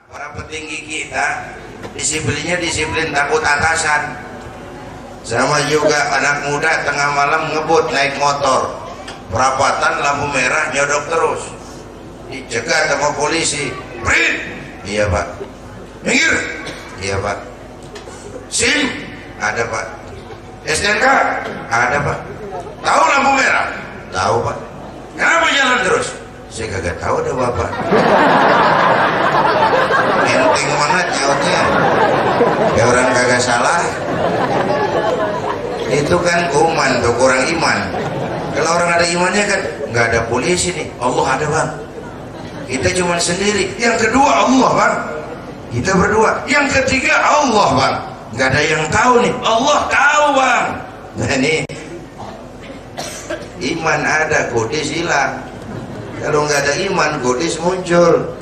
Para petinggi kita disiplinnya disiplin takut atasan. Sama juga anak muda tengah malam ngebut naik motor, perapatan lampu merah nyodok terus, dicegat sama polisi. Print, iya pak. Minggir, iya pak. SIM, ada pak. STNK, ada pak. Tahu lampu merah? Tahu pak. Kenapa jalan terus? Saya kagak tahu deh bapak. Enteng banget nyautnya, ya orang kagak salah. Itu kan kuman tuh, kurang iman. Kalau orang ada imannya kan nggak ada polisi nih. Allah ada bang, kita cuma sendiri. Yang kedua Allah bang, kita berdua. Yang ketiga Allah bang, nggak ada yang tahu nih. Allah tahu bang. Nah ini iman ada, kodis hilang. Kalau nggak ada iman, kodis muncul.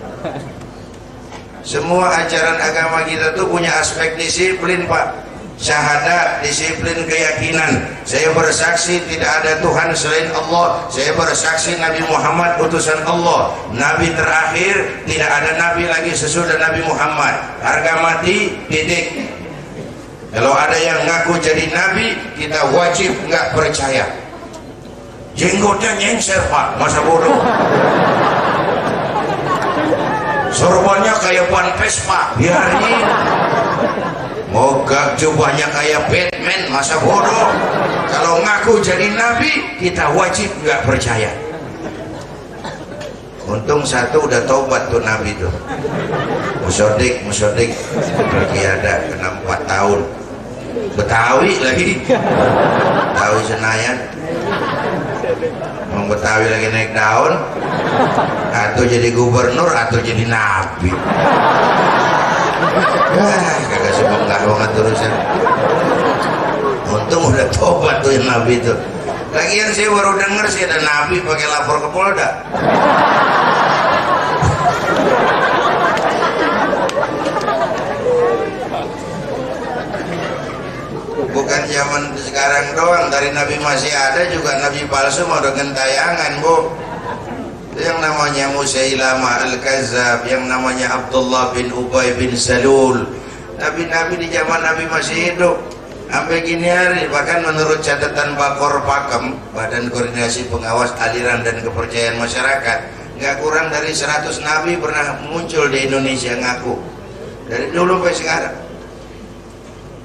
Semua ajaran agama kita tuh punya aspek disiplin pak. Syahadat, disiplin keyakinan. Saya bersaksi tidak ada Tuhan selain Allah. Saya bersaksi Nabi Muhammad utusan Allah, Nabi terakhir, tidak ada Nabi lagi sesudah Nabi Muhammad. Harga mati, titik. Kalau ada yang ngaku jadi Nabi, kita wajib nggak percaya. Jenggotnya nyengser pak, masa bodoh. Sorbannya kayak ban Vespa, biarin. Moga jubahnya kayak Batman, masa bodoh. Kalau ngaku jadi Nabi, kita wajib nggak percaya. Untung satu udah taubat tuh Nabi tuh. Musodik pergi ada kena 4 tahun. Betawi lagi, Betawi Senayan. Mau Betawi lagi naik daun, atau jadi gubernur atau jadi nabi. Kagak sebentar banget terusan. Untung udah tobat tuh yang nabi itu. Lagian saya baru denger sih ada nabi pakai lapor ke Polda. Bukan zaman sekarang doang, dari Nabi masih ada juga Nabi palsu mau dengan tayangan bu. Yang namanya Musailamah Al-Kazzab, yang namanya Abdullah bin Ubay bin Salul. Nabi-nabi di zaman Nabi masih hidup sampai gini hari. Bahkan menurut catatan Bakor Pakem, Badan Koordinasi Pengawas Aliran dan Kepercayaan Masyarakat, nggak kurang dari 100 nabi pernah muncul di Indonesia ngaku dari dulu sampai sekarang.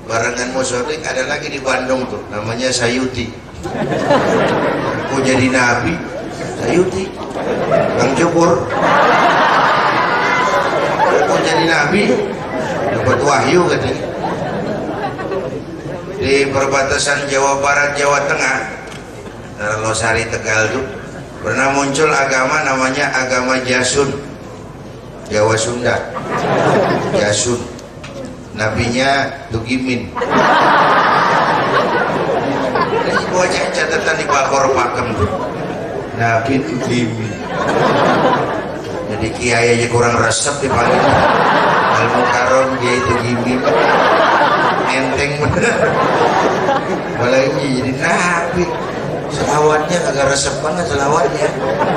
Barengan Musodik ada lagi di Bandung tuh, namanya Sayuti. Aku jadi nabi, Sayuti, Bang Cukur. Aku jadi nabi, dapat wahyu katanya. Di perbatasan Jawa Barat, Jawa Tengah, Losari, Tegal tuh pernah muncul agama namanya agama Jasun, Jawa Sunda, Jasun. Nabinya Tugimin. Ini wajah catatan di Bakor Pakem tuh, Nabi Tugimin. Jadi kiai aja kurang resep dipanggil Al-Mukarram, dia Tugimin. Enteng bener. Apalagi jadi Nabi. Selawatnya agak resep banget selawatnya.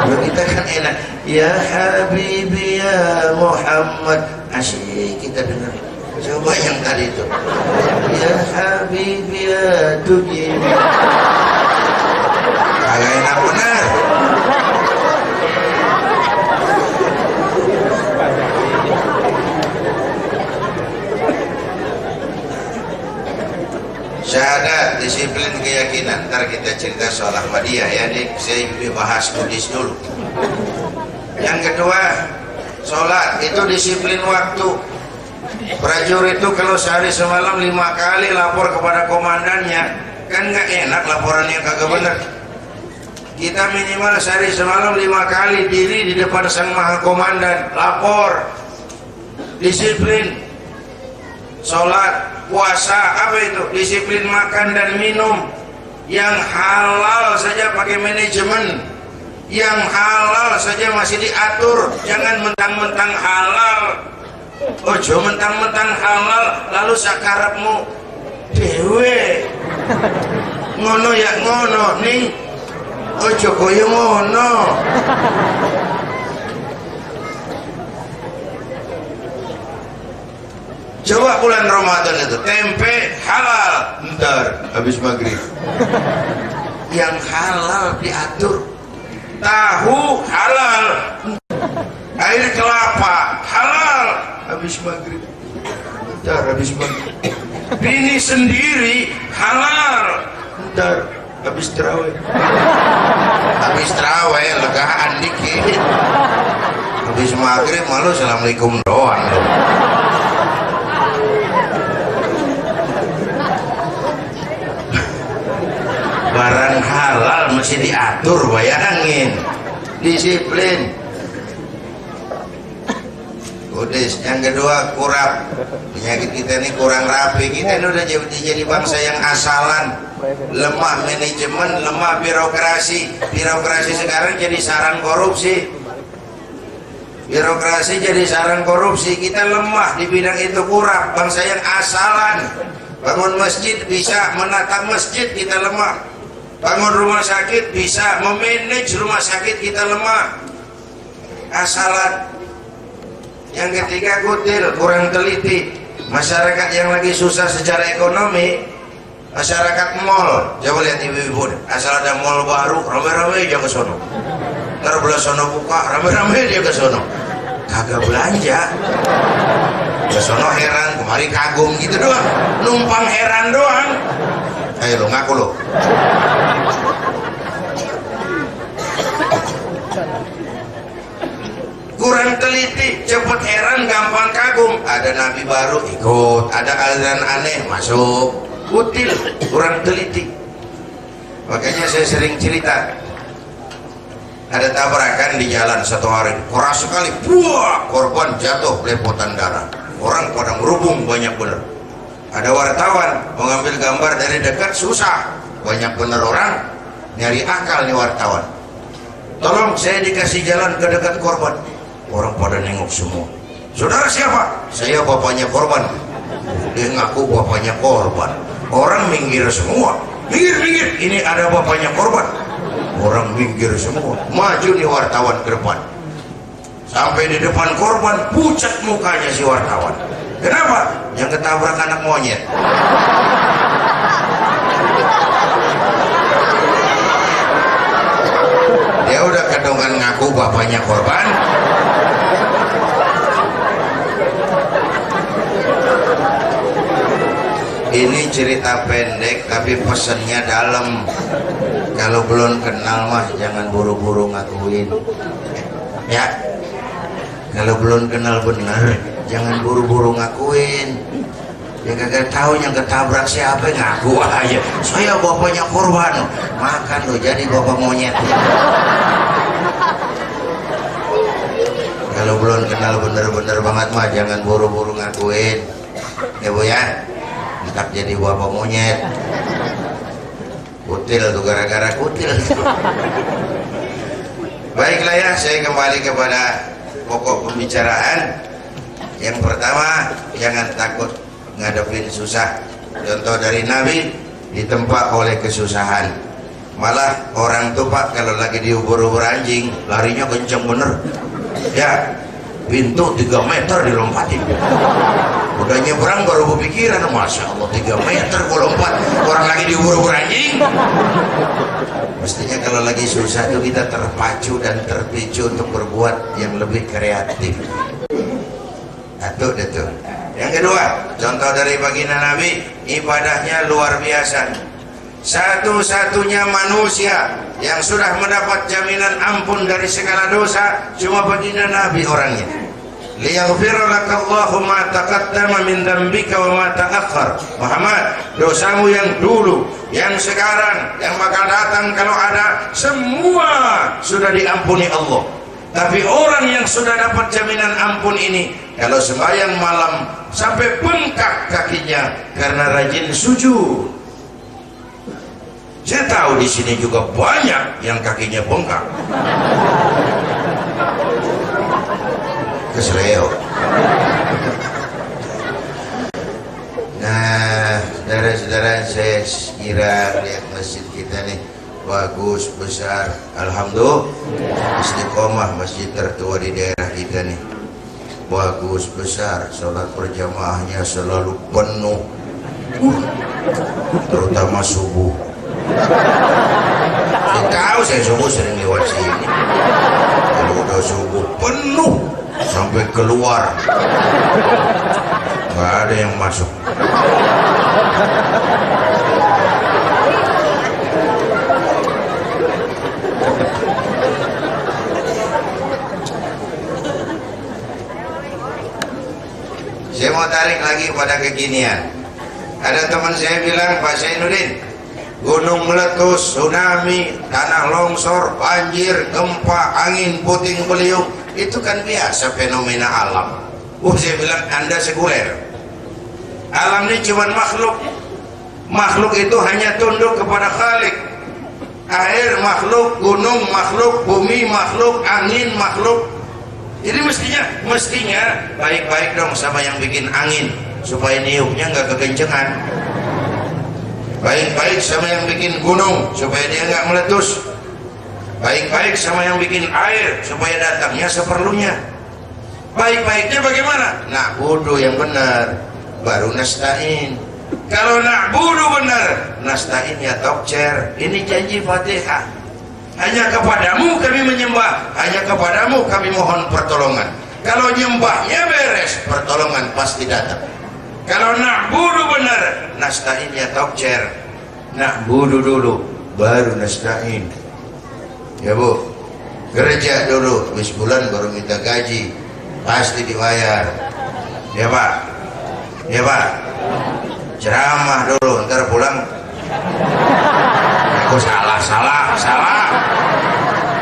Kalau kita kan enak. Ya Habibi ya Muhammad, asyik kita dengar. Coba yang tadi itu, ya Habibi ya Tugi, agak enak benar. Syahadat, disiplin keyakinan. Ntar kita cerita soal Ahmadiyah ya, ini saya bahas kudis dulu. Yang kedua, sholat itu disiplin waktu. Prajurit itu kalau sehari semalam 5 kali lapor kepada komandannya, kan nggak enak laporannya kagak bener. Kita minimal sehari semalam 5 kali diri di depan sang maha komandan, lapor. Disiplin sholat, puasa, apa itu? Disiplin makan dan minum. Yang halal saja pakai manajemen, yang halal saja masih diatur. Jangan mentang-mentang halal, ojo mentang-mentang halal lalu sakarepmu dewe ngono ya ngono ning, ojo koyo ngono. Coba bulan Ramadan itu tempe halal, ntar habis maghrib. Yang halal diatur. Tahu halal, air kelapa halal, habis maghrib. Ntar habis maghrib. Bini sendiri halal, ntar habis terawih. Habis terawih legaan dikit. Habis maghrib malu assalamualaikum doang loh. Barang halal mesti diatur, bayangin, disiplin. Kudis. Yang kedua kurap. Penyakit kita ini kurang rapi. Kita ini udah jadi bangsa yang asalan, lemah manajemen, lemah birokrasi. Birokrasi sekarang jadi sarang korupsi. Birokrasi jadi sarang korupsi. Kita lemah di bidang itu, kurap, bangsa yang asalan. Bangun masjid bisa menata masjid, kita lemah. Bangun rumah sakit bisa memanage rumah sakit, kita lemah, asalan. Yang ketiga kutil, kurang teliti. Masyarakat yang lagi susah secara ekonomi, masyarakat mall. Coba lihat ibu-ibu, asal ada mall baru rame-rame aja ke sono. Ntar belah sono buka, rame-rame dia ke sono, kagak belanja. Ke sono heran, kemari kagum gitu doang, numpang heran doang. Ayo lo ngaku lo. Kurang teliti, cepet heran, gampang kagum. Ada nabi baru ikut, ada aliran aneh masuk. Kutil, kurang teliti. Makanya saya sering cerita, ada tabrakan di jalan satu hari, keras sekali, buah, korban jatuh belepotan darah, orang pada merubung banyak bener. Ada wartawan mengambil gambar dari dekat, susah, banyak bener orang, nyari akal nih wartawan. Tolong saya dikasih jalan ke dekat korban. Orang pada nengok semua. Saudara siapa? Saya bapaknya korban. Dia ngaku bapaknya korban. Orang minggir semua. Minggir, minggir. Ini ada bapaknya korban. Orang minggir semua. Maju nih wartawan ke depan. Sampai di depan korban, pucat mukanya si wartawan. Kenapa? Yang ketabrak anak monyet. Dia udah kedongan ngaku bapaknya korban. Ini cerita pendek tapi pesannya dalam. Kalau belum kenal mah jangan buru-buru ngakuin, ya. Kalau belum kenal benar jangan buru-buru ngakuin. Ya kagak tahu yang ketabrak siapa, ngaku aja saya bapaknya korban, makan lo jadi bapak monyet. Kalau belum kenal bener-bener banget mah jangan buru-buru ngakuin, ya bu ya. Entah jadi bapak monyet. Kutil tuh, gara-gara kutil. Baiklah ya, saya kembali kepada pokok pembicaraan. Yang pertama, jangan takut ngadepin susah. Contoh dari Nabi, ditempa oleh kesusahan. Malah orang tuh Pak kalau lagi diubur-ubur anjing, larinya kenceng bener. Ya, pintu 3 meter dilompatin. Udah nyebrang baru kepikiran, Masya Allah 3 meter kok lompat, orang lagi diubur-ubur anjing. Mestinya kalau lagi susah tuh kita terpacu dan terpicu untuk berbuat yang lebih kreatif. Satu deh tuh. Yang kedua, contoh dari baginda Nabi, ibadahnya luar biasa. Satu-satunya manusia yang sudah mendapat jaminan ampun dari segala dosa cuma baginda Nabi orangnya. Liyaghfira lakallahu ma taqaddama min dzambika wa ma ta'akhkhar. Muhammad, dosamu yang dulu, yang sekarang, yang bakal datang kalau ada, semua sudah diampuni Allah. Tapi orang yang sudah dapat jaminan ampun ini, kalau sembahyang malam sampai bengkak kakinya karena rajin sujud. Saya tahu di sini juga banyak yang kakinya bengkak. Kesleo. Nah, saudara-saudara, saya kira lihat masjid kita nih bagus, besar, alhamdulillah, istiqomah, masjid tertua di daerah kita nih. bagus besar, sholat berjamaahnya selalu penuh, terutama subuh. Saya tahu, saya subuh sering lewat sini. Kalau udah subuh penuh sampai keluar, nggak ada yang masuk. Saya mau tarik lagi pada kekinian. Ada teman saya bilang, Pak Zainuddin, gunung meletus, tsunami, tanah longsor, banjir, gempa, angin puting beliung, itu kan biasa fenomena alam. Saya bilang, Anda sekuler. Alam ini cuma makhluk. Makhluk itu hanya tunduk kepada Khalik. Air makhluk, gunung makhluk, bumi makhluk, angin makhluk. Jadi mestinya baik-baik dong sama yang bikin angin, supaya niupnya nggak kekencengan. Baik-baik sama yang bikin gunung, supaya dia nggak meletus. Baik-baik sama yang bikin air, supaya datangnya seperlunya. Baik-baiknya bagaimana? Na'budu yang benar, baru nasta'in. Kalau na'budu benar, nasta'innya tokcer. Ini janji Fatihah. Hanya kepadamu kami menyembah, hanya kepadamu kami mohon pertolongan. Kalau nyembahnya beres, pertolongan pasti datang. Kalau na'budu benar, nasta'innya tokcer. Na'budu dulu, baru nasta'in. Ya Bu, kerja dulu, habis bulan baru minta gaji, pasti dibayar. Ya Pak, ya Pak. Ceramah dulu, ntar pulang aku salah.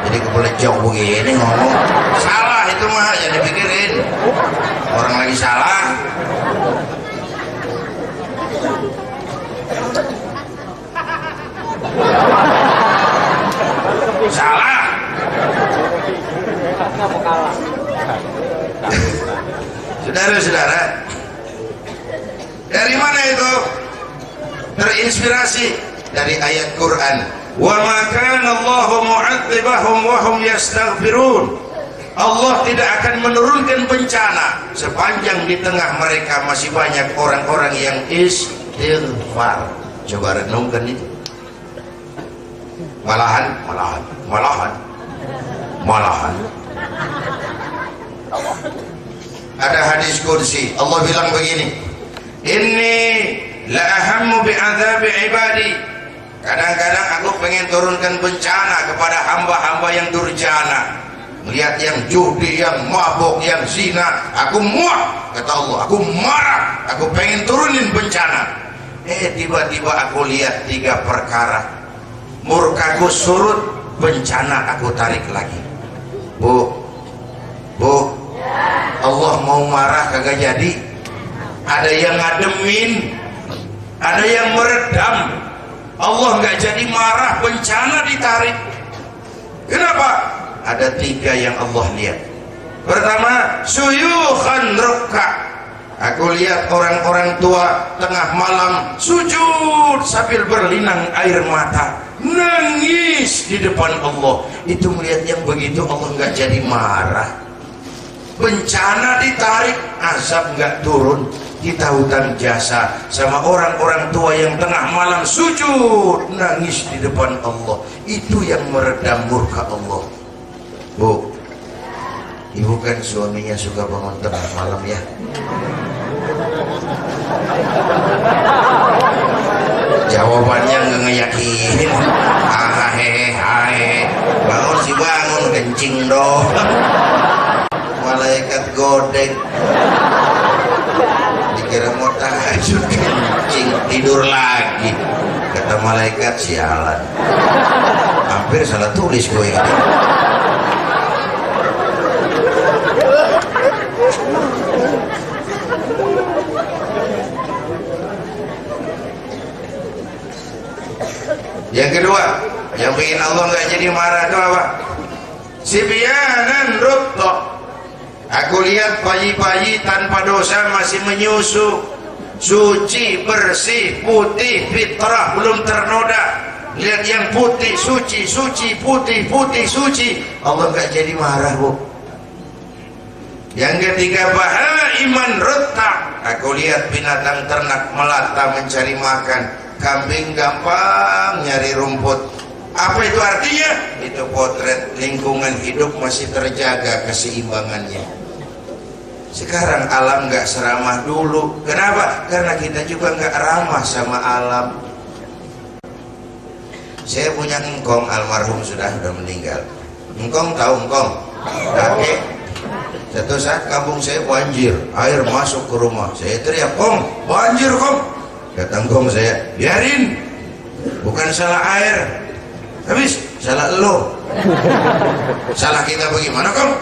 Jadi kebelecok begini ngomong. Salah itu mah, jangan dipikirin. Orang lagi salah. Salah. Saudara-saudara, dari mana itu? Terinspirasi dari ayat Quran. Wa ma kana Allahu mu'adzibahum wa hum yastaghfirun. Allah tidak akan menurunkan bencana sepanjang di tengah mereka masih banyak orang-orang yang istighfar. Coba renungkan itu. Malahan. Ada hadis qudsi, Allah bilang begini, inni la ahammu bi'adzabi ibadi. Kadang-kadang aku pengen turunkan bencana kepada hamba-hamba yang durjana. Melihat yang judi, yang mabuk, yang zina, aku muak, kata Allah, aku marah, aku pengen turunin bencana. Tiba-tiba aku lihat 3 perkara. Murkaku surut, bencana aku tarik lagi. Bu, Allah mau marah kagak jadi. Ada yang ngademin, ada yang meredam. Allah nggak jadi marah, bencana ditarik. Kenapa? Ada 3 yang Allah lihat. Pertama, suyukhan rukka. Aku lihat orang-orang tua tengah malam sujud sambil berlinang air mata, nangis di depan Allah. Itu melihat yang begitu Allah nggak jadi marah. Bencana ditarik, azab nggak turun. Kita hutang jasa sama orang-orang tua yang tengah malam sujud nangis di depan Allah. Itu yang meredam murka Allah. Bu, ibu kan suaminya suka bangun tengah malam ya. Jawabannya nggak ngeyakinin. Bangun sih bangun, kencing dong. Malaikat godek. Dikira mau tahajud, kencing, tidur lagi. Kata malaikat, sialan. Hampir salah tulis gue ini. Yang kedua, yang bikin Allah nggak jadi marah itu apa? Sibyanan rubta. Aku lihat bayi-bayi tanpa dosa masih menyusu, suci, bersih, putih, fitrah, belum ternoda. Lihat yang putih, suci, putih, suci. Allah nggak jadi marah, Bu. Yang ketiga, bahaiman retak. Aku lihat binatang ternak melata mencari makan. Kambing gampang nyari rumput. Apa itu artinya? Itu potret lingkungan hidup masih terjaga keseimbangannya. Sekarang alam nggak seramah dulu. Kenapa? Karena kita juga nggak ramah sama alam. Saya punya engkong, almarhum sudah meninggal. Engkong tahu engkong? Kakek. Satu saat kampung saya banjir, air masuk ke rumah. Saya teriak, "Kong, banjir Kong." Kata engkong saya, "Biarin, bukan salah air, habis salah lo." Salah kita bagaimana Kong?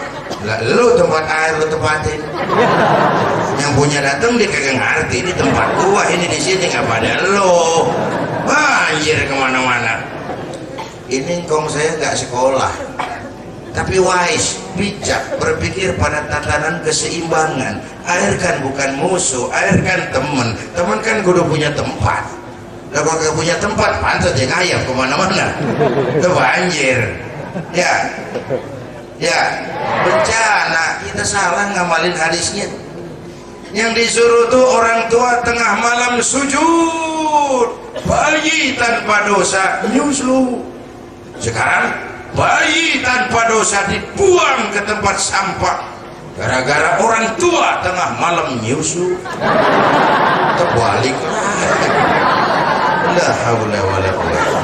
Lah lo tempat air lo tempatin. Yang punya datang dia kagak ngerti, ini tempat gua, ini di sini nggak pada lo. Banjir kemana-mana. Ini engkong saya nggak sekolah, tapi wise, bijak, berpikir pada tatanan keseimbangan. Air kan bukan musuh, air kan teman. Teman kan kudu punya tempat. Kalau kagak punya tempat, pantas dia ngayap kemana-mana. Itu banjir. Ya, bencana. Kita salah ngamalin hadisnya. Yang disuruh tuh orang tua tengah malam sujud, bayi tanpa dosa nyusu. Sekarang bayi tanpa dosa dibuang ke tempat sampah gara-gara orang tua tengah malam nyusu. Terbalik. La haula wala quwwata.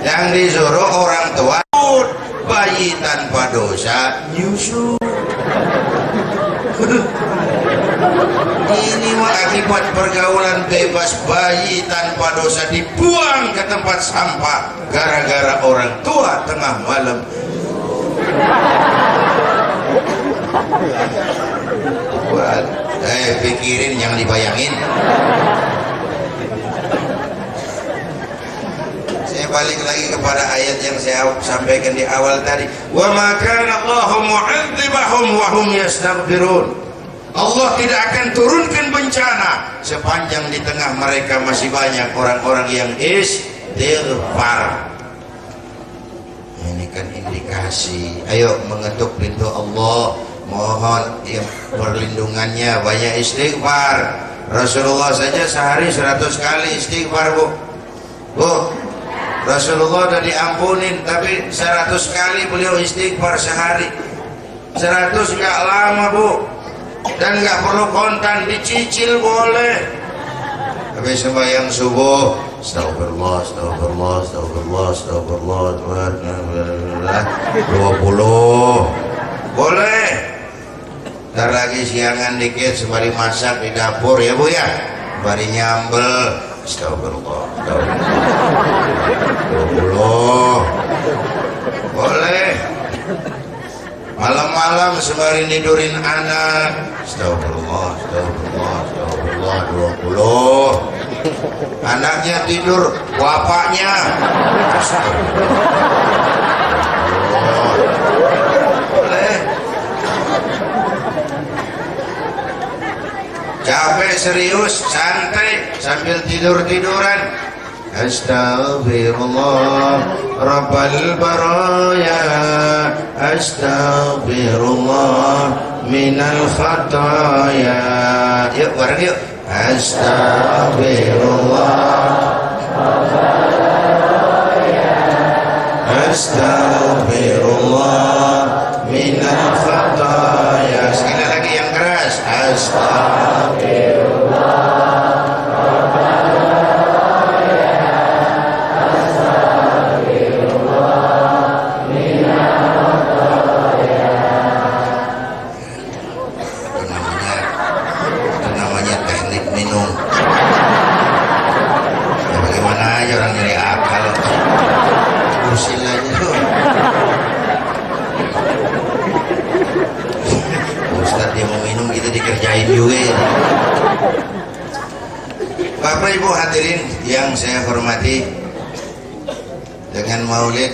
Yang disuruh orang tua bayi tanpa dosa nyusu. Ini mah akibat pergaulan bebas, bayi tanpa dosa dibuang ke tempat sampah gara-gara orang tua tengah malam. Pikirin, jangan dibayangin. Saya balik lagi kepada ayat yang saya sampaikan di awal tadi. Wa ma kana Allahu mu'adzibahum wa hum yastaghfirun. Allah tidak akan turunkan bencana sepanjang di tengah mereka masih banyak orang-orang yang istighfar. Ini kan indikasi. Ayo mengetuk pintu Allah, mohon perlindungannya, banyak istighfar. Rasulullah saja sehari 100 kali istighfar, Bu. Rasulullah udah diampunin, tapi 100 kali beliau istighfar sehari. 100 nggak lama, Bu. Dan nggak perlu kontan, dicicil boleh. Habis sembahyang subuh, astagfirullah, astagfirullah, astagfirullah, astagfirullah, 20 boleh. Ntar lagi siangan dikit sembari masak di dapur ya Bu ya, sembari nyambel, astagfirullah, 20 boleh. Malam-malam sembari nidurin anak, astagfirullah, astagfirullah, astagfirullah, 20. Anaknya tidur, bapaknya, astagfirullah, boleh. Capek serius, santai sambil tidur-tiduran, astaghfirullah rabbal baraya, astaghfirullah minal khataya. Yuk bareng yuk. Astaghfirullah rabbal baraya, astaghfirullah minal khataya. Sekali lagi yang keras. Astaghfirullah. Dikerjain juga. Bapak Ibu hadirin yang saya hormati, dengan maulid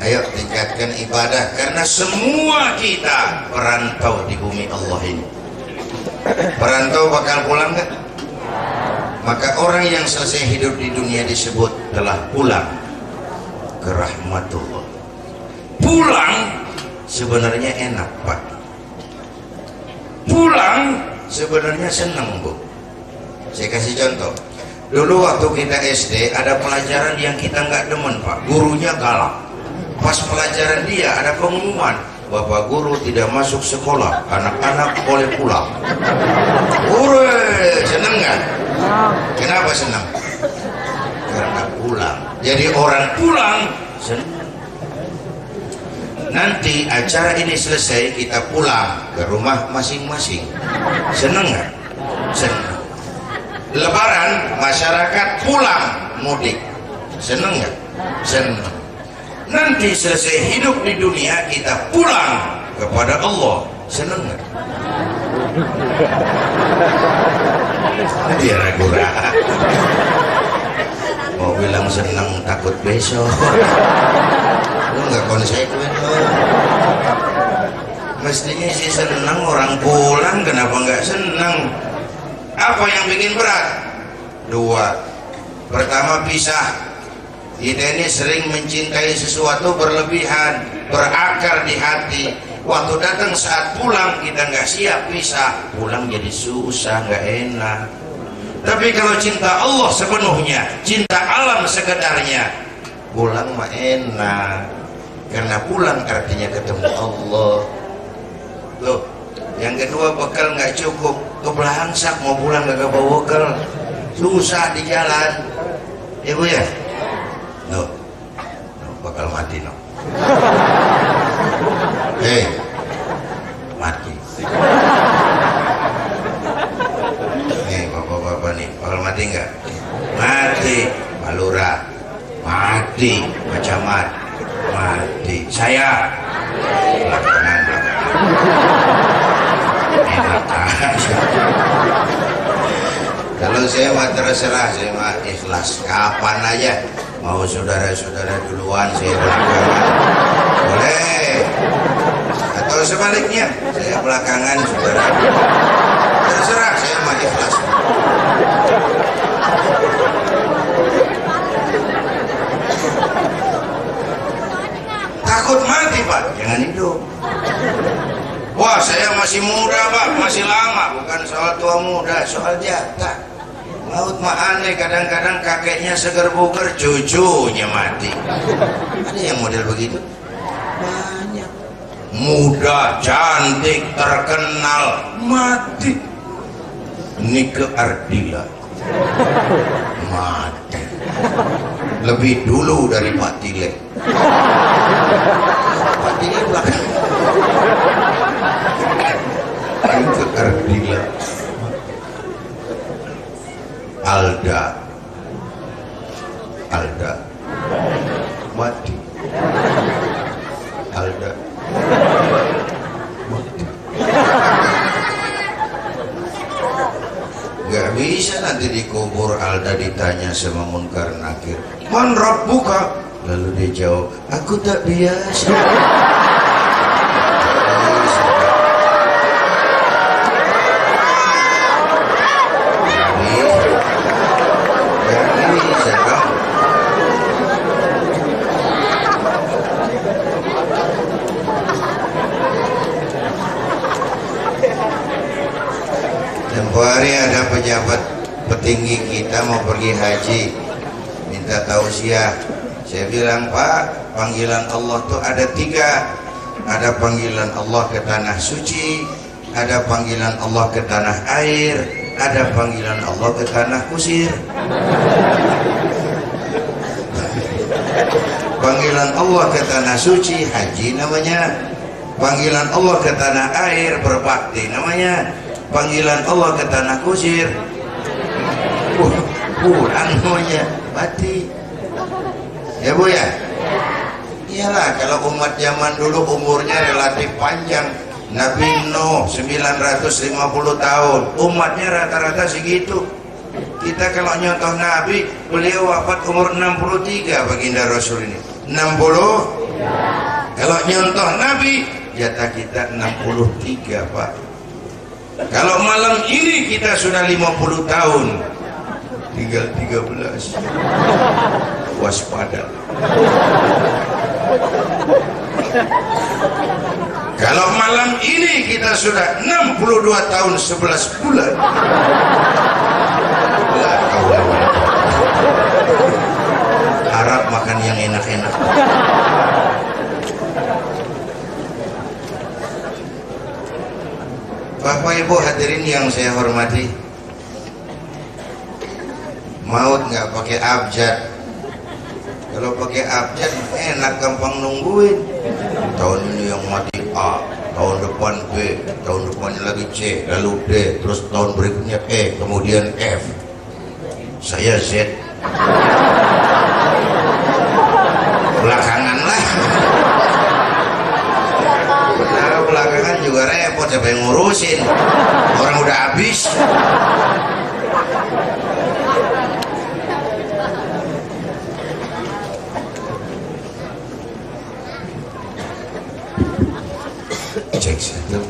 ayo tingkatkan ibadah, karena semua kita perantau di bumi Allah ini. Perantau bakal pulang kan? Maka orang yang selesai hidup di dunia disebut telah pulang ke rahmatullah. Pulang sebenarnya enak Pak, pulang sebenarnya senang, Bu. Saya kasih contoh. Dulu waktu kita SD ada pelajaran yang kita nggak demen, Pak. Gurunya galak. Pas pelajaran dia ada pengumuman, Bapak guru tidak masuk sekolah, anak-anak boleh pulang. Guru seneng nggak? Kenapa senang? Karena pulang. Jadi orang pulang senang. Nanti acara ini selesai kita pulang ke rumah masing-masing. Seneng nggak? Senang. Lebaran masyarakat pulang mudik. Seneng nggak? Senang. Nanti selesai hidup di dunia kita pulang kepada Allah. Seneng nggak? Dia ragu-ragu. Mau bilang senang takut besok. Lu nggak konsekuen loh. Mestinya sih senang orang pulang, kenapa nggak senang? Apa yang bikin berat? Dua. Pertama, pisah. Kita ini sering mencintai sesuatu berlebihan, berakar di hati. Waktu datang saat pulang kita nggak siap pisah, pulang jadi susah, nggak enak. Tapi kalau cinta Allah sepenuhnya, cinta alam sekedarnya, pulang mah enak. Karena pulang artinya ketemu Allah. Tuh, yang kedua bekal nggak cukup, kebelangsak mau pulang gak bawa bekal, susah di jalan, ya Bu ya. No, bakal mati no. Mati. Bapak-bapak nih, bakal mati nggak? Mati. Balura, mati. Macamat, mati. Saya, belakangan. Enak aja. Kalau saya mah terserah, saya mah ikhlas. Kapan aja. Mau saudara-saudara duluan, saya belakangan, boleh. Atau sebaliknya, saya belakangan, saudara. Terserah, saya mah ikhlas. Takut mati, Pak, jangan hidup. Wah, saya masih muda, Pak, masih lama. Bukan soal tua muda, soal jatah. Maut mah aneh, kadang-kadang kakeknya seger buger, cucunya mati. Ada yang model begitu? Banyak. Muda, cantik, terkenal, mati. Nike Ardila mati. Lebih dulu dari Pak Tile. Pak Tile belakang. Nike Ardila. Alda mati. Alda mati. Gak bisa nanti dikubur Alda ditanya sama Munkar Nakir, Man Rabbuka? Lalu dia jawab, aku tak biasa. Hari ada pejabat petinggi kita mau pergi haji, minta tausiah. Saya bilang, Pak, panggilan Allah tuh ada tiga. Ada panggilan Allah ke tanah suci, ada panggilan Allah ke tanah air, ada panggilan Allah ke tanah kusir. Panggilan Allah ke tanah suci haji namanya. Panggilan Allah ke tanah air berbakti namanya. Panggilan Allah ke tanah kusir pulang namanya, mati. Ya Bu ya? Iyalah, kalau umat zaman dulu umurnya relatif panjang. Nabi Nuh 950 tahun, umatnya rata-rata segitu. Kita kalau nyontoh Nabi, beliau wafat umur 63, baginda Rasul ini 60. Kalau nyontoh Nabi, jatah kita 63, Pak. Kalau malam ini kita sudah 50 tahun, tinggal 13. Waspada. Kalau malam ini kita Ana sudah 62 tahun 11 bulan. Harap makan yang enak-enak. Bapak Ibu hadirin yang saya hormati, maut nggak pakai abjad. Kalau pakai abjad enak, gampang nungguin. Tahun ini yang mati A, tahun depan B, tahun depannya lagi C, lalu D, terus tahun berikutnya E, kemudian F. Saya Z. Belakangan lah. Nah, belakangan juga repot, siapa yang ngurusin? Orang udah habis. Cek satu.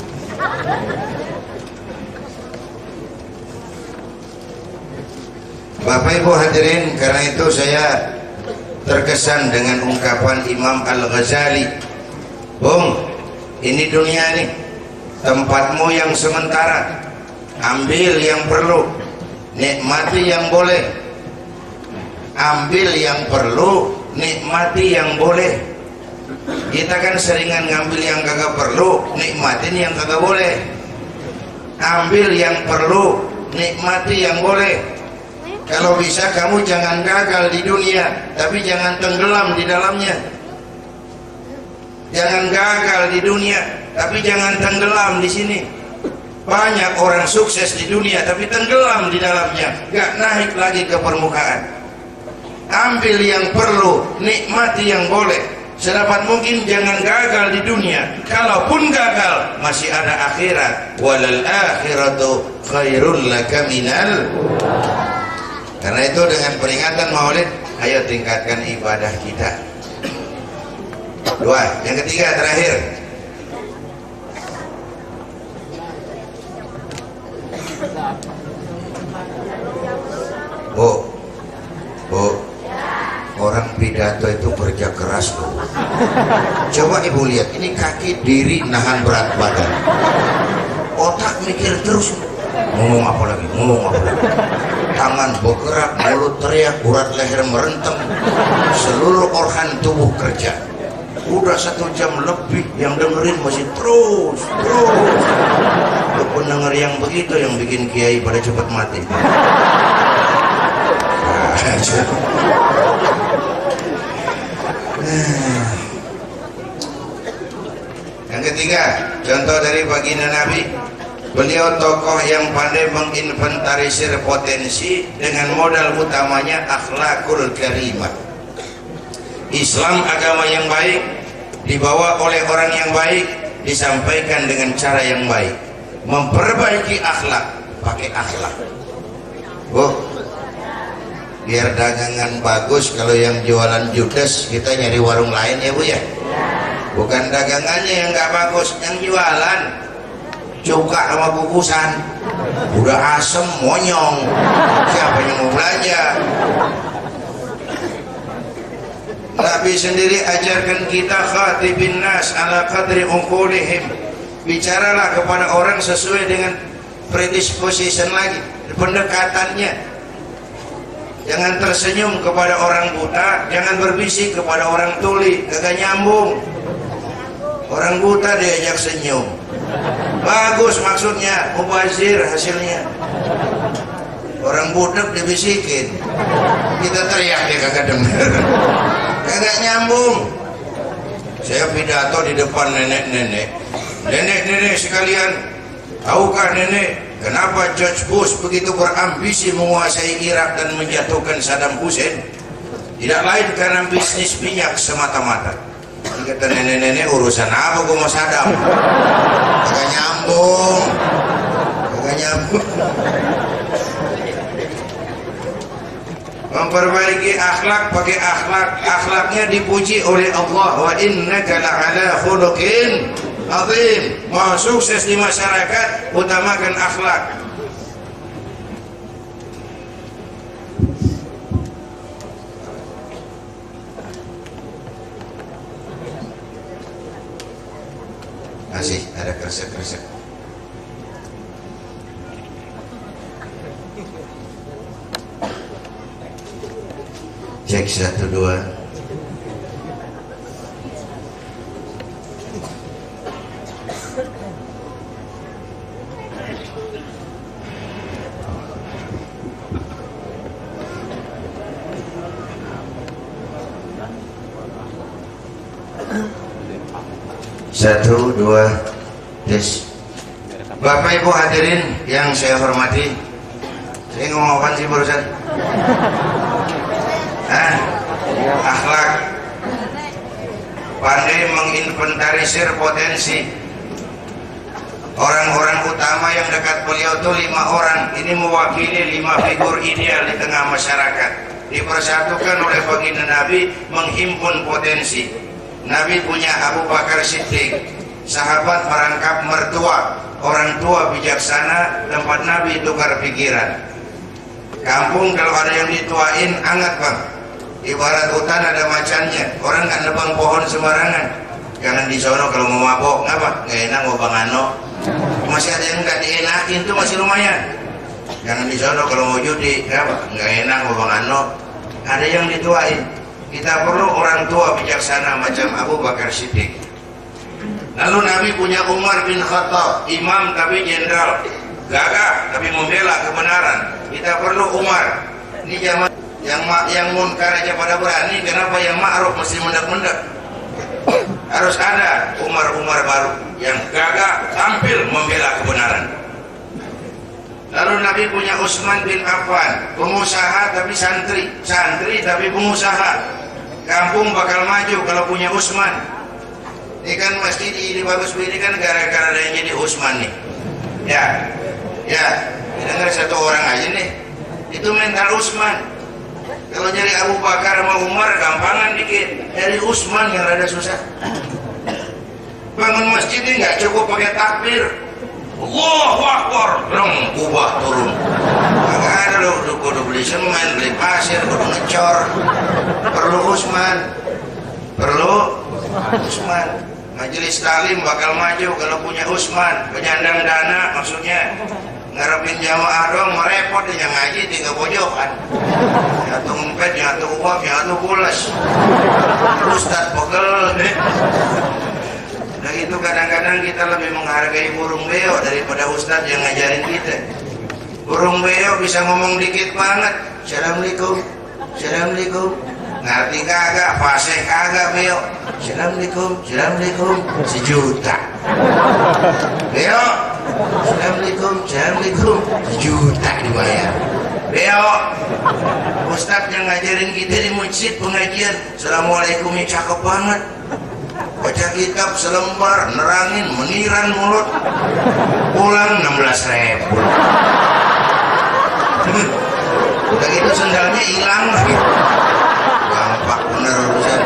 Bapak Ibu hadirin, karena itu saya terkesan dengan ungkapan Imam Al-Ghazali. Bung, ini dunia nih tempatmu yang sementara, ambil yang perlu, nikmati yang boleh. Ambil yang perlu, nikmati yang boleh. Kita kan seringan ngambil yang kagak perlu, nikmatin yang kagak boleh. Ambil yang perlu, nikmati yang boleh. Kalau bisa kamu jangan gagal di dunia, tapi jangan tenggelam di dalamnya. Jangan gagal di dunia, tapi jangan tenggelam di sini. Banyak orang sukses di dunia, tapi tenggelam di dalamnya, gak naik lagi ke permukaan. Ambil yang perlu, nikmati yang boleh. Sedapat mungkin jangan gagal di dunia. Kalaupun gagal, masih ada akhirat. Walal akhiratu khairul laka minal. Karena itu dengan peringatan Maulid, ayo tingkatkan ibadah kita. Dua, yang ketiga terakhir. Bu, orang pidato itu kerja keras loh. Coba ibu lihat, ini kaki diri nahan berat badan, otak mikir terus, ngomong apa lagi, tangan bergerak, mulut teriak, urat leher merentem, seluruh organ tubuh kerja. Udah 1 jam lebih, yang dengerin masih terus. Lu pendengar yang begitu yang bikin kiai pada cepat mati. Yang ketiga, contoh dari baginda Nabi, beliau tokoh yang pandai menginventarisir potensi dengan modal utamanya akhlakul karimah. Islam agama yang baik dibawa oleh orang yang baik, disampaikan dengan cara yang baik. Memperbaiki akhlak, pakai akhlak. Bu, biar dagangan bagus, kalau yang jualan judes kita nyari warung lain ya Bu ya. Bukan dagangannya yang nggak bagus, yang jualan cuka sama kukusan udah asem monyong, siapa yang mau belanja? Nabi sendiri ajarkan kita khatibin nas ala qadri uqulihim. Bicaralah kepada orang sesuai dengan predisposition lagi, pendekatannya. Jangan tersenyum kepada orang buta, jangan berbisik kepada orang tuli, kagak nyambung. Orang buta diajak senyum, bagus maksudnya, mubazir hasilnya. Orang budak dibisikin, kita teriak dia kagak denger, kagak nyambung. Saya pidato di depan nenek-nenek sekalian, tahukah nenek kenapa George Bush begitu berambisi menguasai Irak dan menjatuhkan Saddam Hussein? Tidak lain karena bisnis minyak semata-mata. Kata nenek-nenek, urusan apa gua mau Saddam? Kagak nyambung. Memperbaiki akhlak, pakai akhlak. Akhlaknya dipuji oleh Allah. Wa innaka la'ala khuluqin azim. Mau sukses di masyarakat, utamakan akhlak. Masih ada kresek-kresek. cek 1 2. Satu, dua, tes. Bapak Ibu hadirin yang saya hormati, saya ngomong apa sih barusan? Akhlak, pandai menginventarisir potensi. Orang-orang utama yang dekat beliau itu 5 orang. Ini mewakili 5 figur ideal di tengah masyarakat. Dipersatukan oleh baginda Nabi menghimpun potensi. Nabi punya Abu Bakar Siddiq, sahabat merangkap mertua, orang tua bijaksana, tempat Nabi tukar pikiran. Kampung kalau ada yang dituain anget bang, ibarat hutan ada macannya, orang nggak nebang pohon sembarangan. Jangan di sono kalau mau mabok, ngapa? Nggak enak mau bang Ano, masih ada yang nggak dienakin tuh masih lumayan. Jangan di sono kalau mau judi, ngapa? Nggak enak mau bang Ano, ada yang dituain. Kita perlu orang tua bijaksana macam Abu Bakar Siddiq. Lalu Nabi punya Umar bin Khattab, imam tapi jenderal, gagah tapi membela kebenaran. Kita perlu Umar. Ini zaman yang munkar aja pada berani, kenapa yang ma'ruf mesti mendak-mendak? Harus ada Umar baru yang gagah tampil membela kebenaran. Lalu Nabi punya Utsman bin Affan, pengusaha tapi santri, santri tapi pengusaha. Kampung bakal maju kalau punya Utsman. Ini kan masjid ini bagus ini kan gara-gara ada yang jadi Utsman nih. Ya, dengar satu orang aja nih. Itu mental Utsman. Kalau nyari Abu Bakar sama Umar gampangan dikit. Dari Utsman yang rada susah. Bangun masjid ini nggak cukup pakai takbir. Allahu Akbar, kubah turun. Agak ada loh, kudu beli semen, beli pasir, kudu ngecor. Perlu Utsman. Majelis taklim bakal maju kalau punya Utsman. Penyandang dana maksudnya ngarepin jamaah dong, merepot dia ngaji 3 pojokan. Nyatu ngempet, nyatu uap, nyatu pulas. Ustaz pegel deh. Nah itu kadang-kadang kita lebih menghargai burung beo daripada ustadz yang ngajarin kita. Burung beo bisa ngomong dikit banget. Assalamualaikum, assalamualaikum. Ngerti kagak, fasih kagak beo. Assalamualaikum, assalamualaikum. 1 juta. Beo, assalamualaikum, assalamualaikum. 1 juta dibayar. Beo, ustadz yang ngajarin kita di masjid pengajian. Assalamualaikumnya cakep banget. Baca kitab selembar, nerangin, meniran mulut. Pulang 16.000. Udah gitu sendalnya hilang lagi. Gampang bener urusan.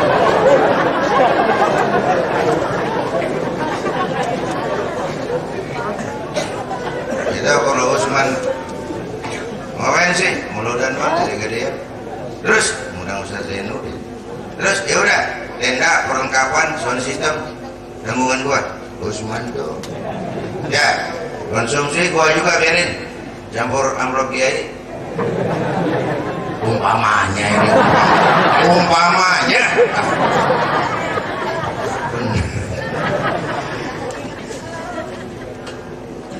Kita kalau Utsman ngapain sih? Muludan banget gede-gedean. Terus undang Ustaz Zainuddin. Terus ya udah, tenda perlengkapan sound system tanggungan gua. Utsman tuh. Ya, konsumsi gua juga biarin. Campur amplop kiai. Umpamanya ini. Umpamanya.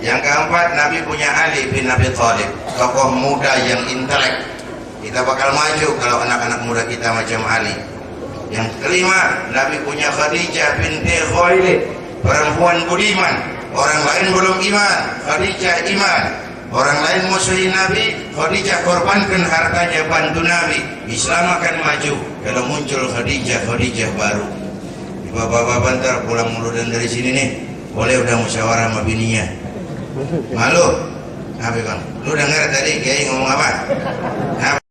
Yang keempat, Nabi punya Ali bin Abi Thalib, tokoh muda yang intelek. Kita bakal maju kalau anak-anak muda kita macam Ali. Yang kelima, Nabi punya Khadijah binti Khuwailid, perempuan budiman. Orang lain belum iman, Khadijah iman. Orang lain musuhin Nabi, Khadijah korbankan hartanya bantu Nabi. Islam akan maju kalau muncul Khadijah baru. Bapak-bapak ntar pulang muludan dari sini nih, boleh udah musyawarah sama bininya. Malu? Apa bang? Lu dengar tadi Kiai ngomong apa?